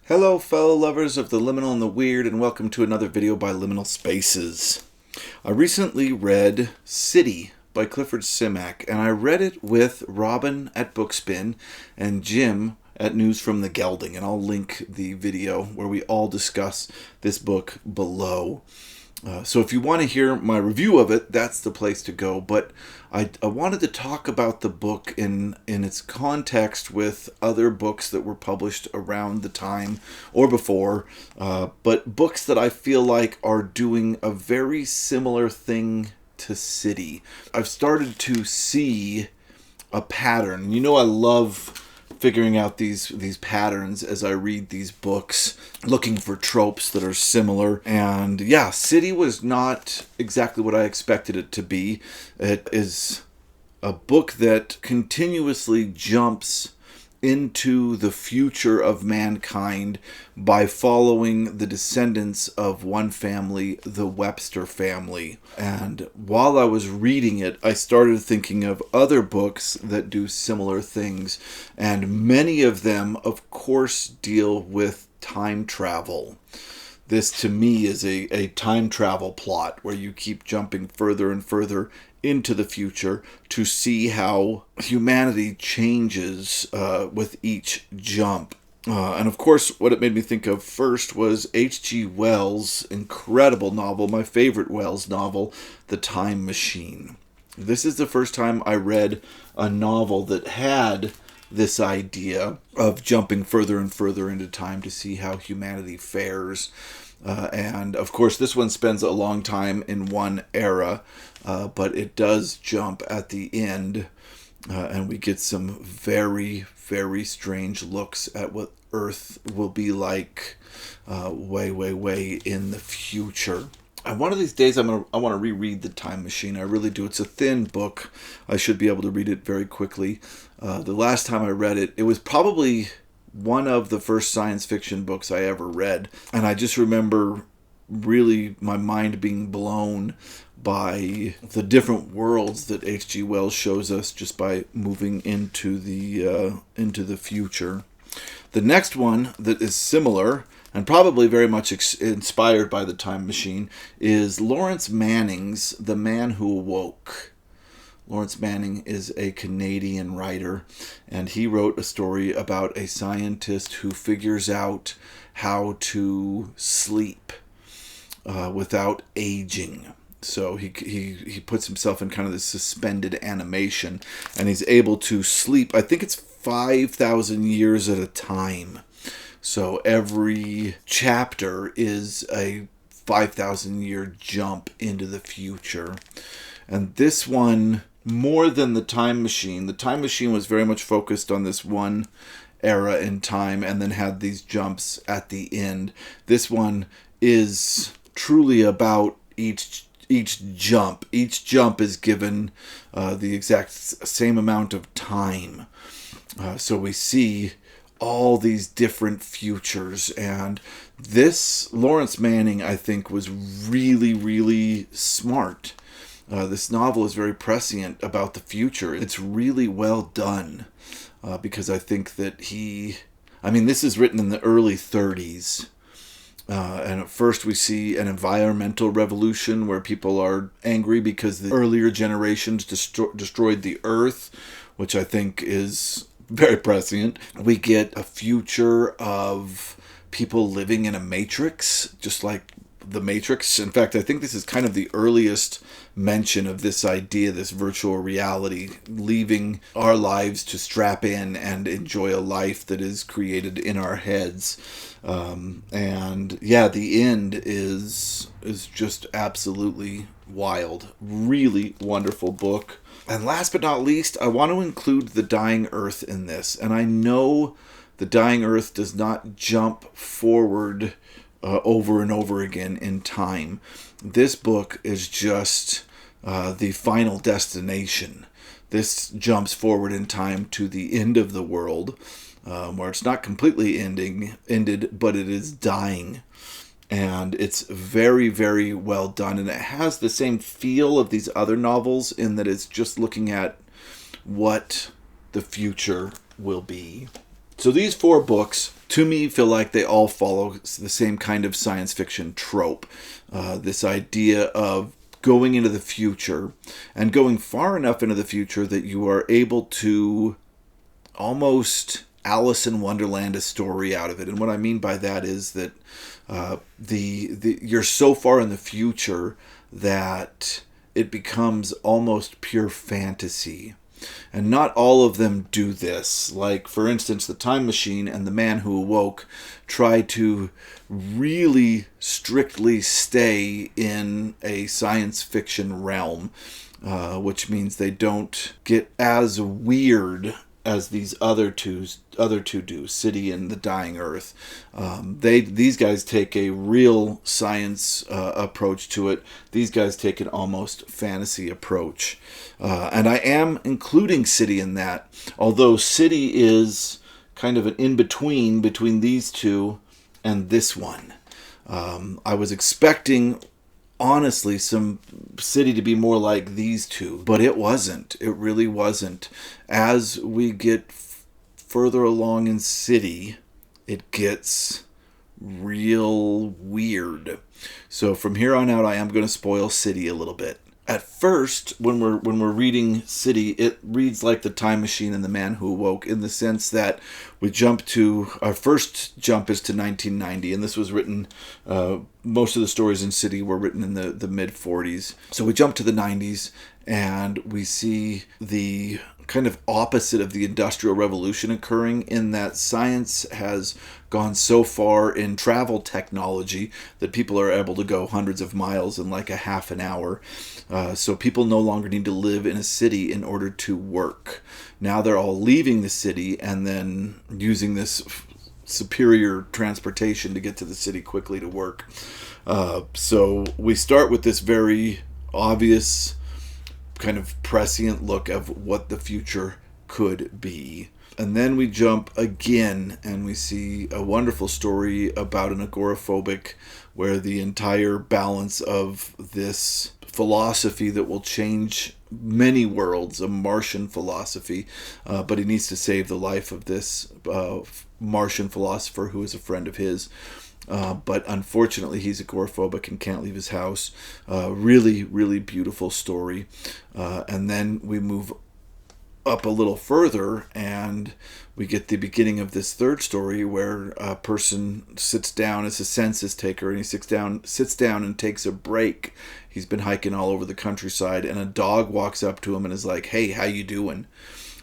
Hello fellow lovers of the liminal and the weird, and welcome to another video by Liminal Spaces. I recently read City by Clifford Simak, and I read it with Robin at Bookspin and Jim at News from the Gelding, and I'll link the video where we all discuss this book below. So if you want to hear my review of it, that's the place to go. But I wanted to talk about the book in its context with other books that were published around the time or before, but books that I feel like are doing a very similar thing to City. I've started to see a pattern. You know, I love figuring out these patterns as I read these books, looking for tropes that are similar. And yeah, City was not exactly what I expected it to be. It is a book that continuously jumps into the future of mankind by following the descendants of one family, the Webster family. And while I was reading it, I started thinking of other books that do similar things. And many of them, of course, deal with time travel. This, to me, is a time travel plot where you keep jumping further and further into the future to see how humanity changes with each jump. And of course, what it made me think of first was H.G. Wells' incredible novel, my favorite Wells novel, The Time Machine. This is the first time I read a novel that had this idea of jumping further and further into time to see how humanity fares. And of course, this one spends a long time in one era, but it does jump at the end, and we get some very, very strange looks at what Earth will be like way, way, way in the future. And one of these days, I want to reread The Time Machine. I really do. It's a thin book. I should be able to read it very quickly. The last time I read it, it was probably one of the first science fiction books I ever read. And I just remember really my mind being blown by the different worlds that H.G. Wells shows us just by moving into the future. The next one that is similar and probably very much inspired by The Time Machine is Laurence Manning's The Man Who Awoke. Laurence Manning is a Canadian writer, and he wrote a story about a scientist who figures out how to sleep without aging. So he puts himself in kind of this suspended animation, and he's able to sleep, I think it's 5,000 years at a time. So every chapter is a 5,000 year jump into the future. And this one, more than The Time Machine was very much focused on this one era in time and then had these jumps at the end. This one is truly about each jump. Each jump is given the exact same amount of time. So we see all these different futures, and this Laurence Manning, I think, was really, really smart. This novel is very prescient about the future. It's really well done because I think that this is written in the early 30s. And at first we see an environmental revolution where people are angry because the earlier generations destroyed the earth, which I think is very prescient. We get a future of people living in a matrix, just like the Matrix. In fact, I think this is kind of the earliest mention of this idea, this virtual reality, leaving our lives to strap in and enjoy a life that is created in our heads. And yeah, the end is just absolutely wild. Really wonderful book. And last but not least, I want to include The Dying Earth in this. And I know The Dying Earth does not jump forward over and over again in time. This book is just the final destination. This jumps forward in time to the end of the world, where it's not completely ended, but it is dying. And it's very, very well done. And it has the same feel of these other novels in that it's just looking at what the future will be. So these 4 books, to me, feel like they all follow the same kind of science fiction trope. This idea of going into the future and going far enough into the future that you are able to almost Alice in Wonderland a story out of it. And what I mean by that is that you're so far in the future that it becomes almost pure fantasy. And not all of them do this. Like, for instance, The Time Machine and The Man Who Awoke try to really strictly stay in a science fiction realm, which means they don't get as weird as these other two do, City and The Dying Earth. These guys take a real science approach to it. These guys take an almost fantasy approach. And I am including City in that, although City is kind of an in-between between these two and this one. I was expecting, honestly, some City to be more like these two, but it wasn't. It really wasn't. As we get further along in City, it gets real weird. So from here on out, I am going to spoil City a little bit. At first, when we're reading City, it reads like The Time Machine and The Man Who Awoke, in the sense that we jump to, our first jump is to 1990, and this was written, most of the stories in City were written in the mid-40s. So we jump to the 90s, and we see the kind of opposite of the Industrial Revolution occurring, in that science has gone so far in travel technology that people are able to go hundreds of miles in like a half an hour. So people no longer need to live in a city in order to work. Now they're all leaving the city and then using this superior transportation to get to the city quickly to work. So we start with this very obvious kind of prescient look of what the future could be. And then we jump again and we see a wonderful story about an agoraphobic, where the entire balance of this philosophy that will change many worlds, a Martian philosophy, but he needs to save the life of this Martian philosopher who is a friend of his. But unfortunately, he's agoraphobic and can't leave his house. Really, really beautiful story. And then we move up a little further, and we get the beginning of this third story, where a person sits down as a census taker, and he sits down and takes a break. He's been hiking all over the countryside, and a dog walks up to him and is like, "Hey, how you doing?"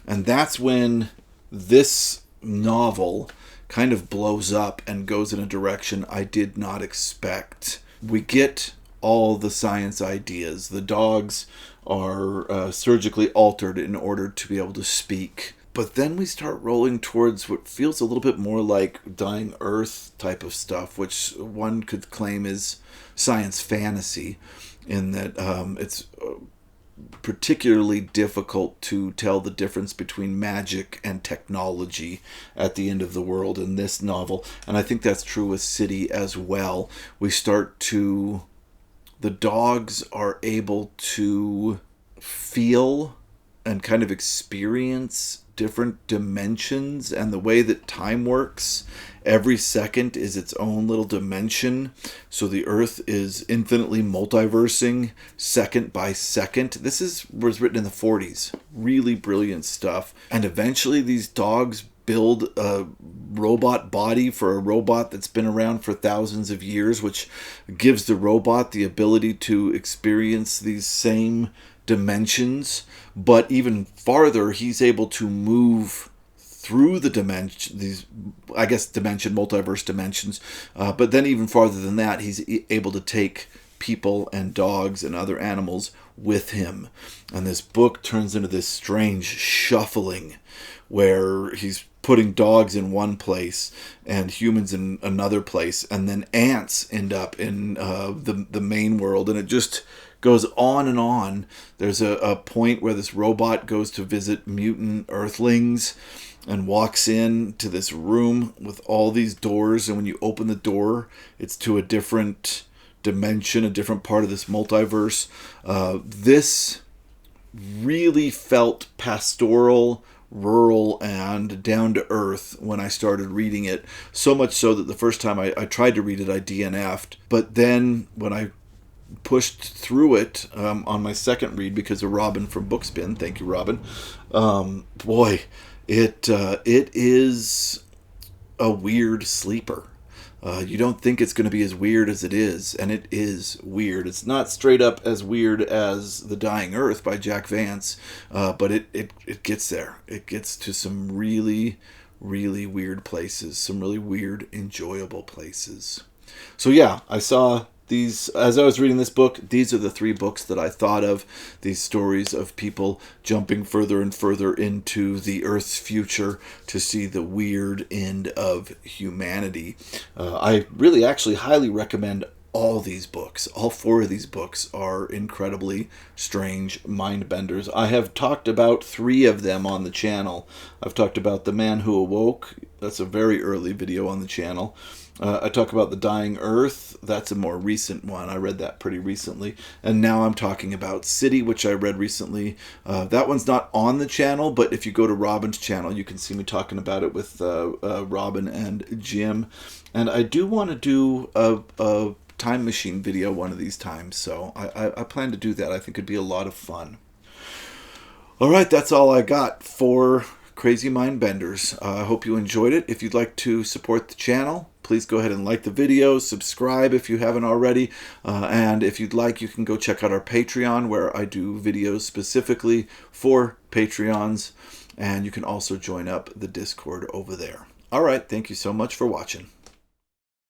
And that's when this novel kind of blows up and goes in a direction I did not expect. We get all the science ideas. The dogs are surgically altered in order to be able to speak. But then we start rolling towards what feels a little bit more like Dying Earth type of stuff, which one could claim is science fantasy, in that it's particularly difficult to tell the difference between magic and technology at the end of the world in this novel. And I think that's true with City as well. The dogs are able to feel and kind of experience different dimensions, and the way that time works, every second is its own little dimension. So the Earth is infinitely multiversing second by second. This was written in the 40s. Really brilliant stuff. And eventually these dogs build a robot body for a robot that's been around for thousands of years, which gives the robot the ability to experience these same dimensions. But even farther, he's able to move through the dimension, multiverse dimensions. But then even farther than that, he's able to take people and dogs and other animals with him. And this book turns into this strange shuffling where he's putting dogs in one place and humans in another place, and then ants end up in the main world, and it just goes on and on. There's a point where this robot goes to visit mutant earthlings and walks in to this room with all these doors, and when you open the door, it's to a different dimension, a different part of this multiverse. This really felt pastoral, rural and down to earth when I started reading it. So much so that the first time I tried to read it, I DNF'd. But then when I pushed through it on my second read because of Robin from Bookspin, thank you, Robin. Boy, it is a weird sleeper. You don't think it's going to be as weird as it is, and it is weird. It's not straight up as weird as The Dying Earth by Jack Vance, but it gets there. It gets to some really, really weird places, some really weird, enjoyable places. So yeah, I saw these, as I was reading this book, these are the three books that I thought of. These stories of people jumping further and further into the Earth's future to see the weird end of humanity. I really actually highly recommend all these books. All four of these books are incredibly strange mind benders. I have talked about three of them on the channel. I've talked about The Man Who Awoke. That's a very early video on the channel. I talk about The Dying Earth. That's a more recent one. I read that pretty recently. And now I'm talking about City, which I read recently. That one's not on the channel, but if you go to Robin's channel, you can see me talking about it with Robin and Jim. And I do want to do a time machine video one of these times, so I plan to do that. I think it'd be a lot of fun. All right, that's all I got for Crazy Mind Benders. I hope you enjoyed it. If you'd like to support the channel, please go ahead and like the video, subscribe if you haven't already, and if you'd like, you can go check out our Patreon, where I do videos specifically for Patreons, and you can also join up the Discord over there. All right, thank you so much for watching.